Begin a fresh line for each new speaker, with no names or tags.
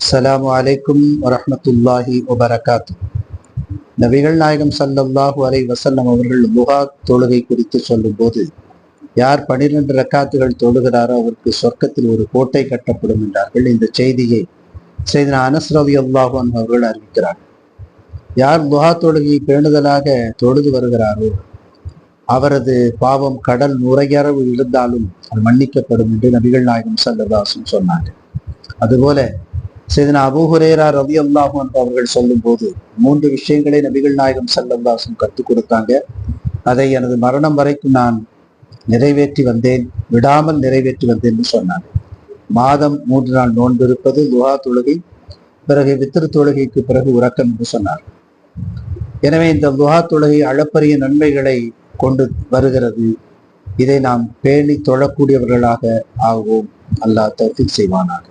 அஸ்ஸலாமு அலைக்கும் வரஹ்மத்துல்லாஹி வபரகாத்து. நபிகள் நாயகம் ஸல்லல்லாஹு அலைஹி வஸல்லம் அவர்கள் துஹா தொழுகை குறித்து சொல்லும் போது, யார் 12 ரக்காத்துகள் தொழுகிறாரோ அவருக்கு சொர்க்கத்தில் ஒரு கோட்டை கட்டப்படும் என்றார்கள். இந்த செய்தியை சையதுனா அனஸ் ரலியல்லாஹு அன்ஹு அவர்கள் அறிவிக்கிறார். யார் துஹா தொழுகையை பேணுதலாக தொழுது வருகிறாரோ அவரது பாவம் கடல் நுரையளவு இருந்தாலும் அது மன்னிக்கப்படும் என்று நபிகள் நாயகம் ஸல்லல்லாஹு அலைஹி வஸல்லம் சொன்னாங்க. அதுபோல சையதுனா அபூ ஹுரைரா ரலியல்லாஹு அன்ஹு அவர்கள் சொல்லும் போது 3 விஷயங்களை நபிகள் நாயகம் ஸல்லல்லாஹு அலைஹி வஸல்லம் கற்றுக் கொடுத்தாங்க. அதை எனது மரணம் வரைக்கும் நான் நிறைவேற்றி வந்தேன், விடாமல் நிறைவேற்றி வந்தேன் என்று சொன்னாங்க. மாதம் 3 நாள் நோன்பு இருப்பது, துஹா தொழுகை, பிறகு வித்ர் தொழுகைக்கு பிறகு உறக்கம் என்று சொன்னார். எனவே இந்த துஹா தொழுகை அளப்பரிய நன்மைகளை கொண்டு வருகிறது. இதை நாம் பேணி தொழக்கூடியவர்களாக ஆகுவோம். அல்லாஹ் தௌஃபீக் செய்வானாக.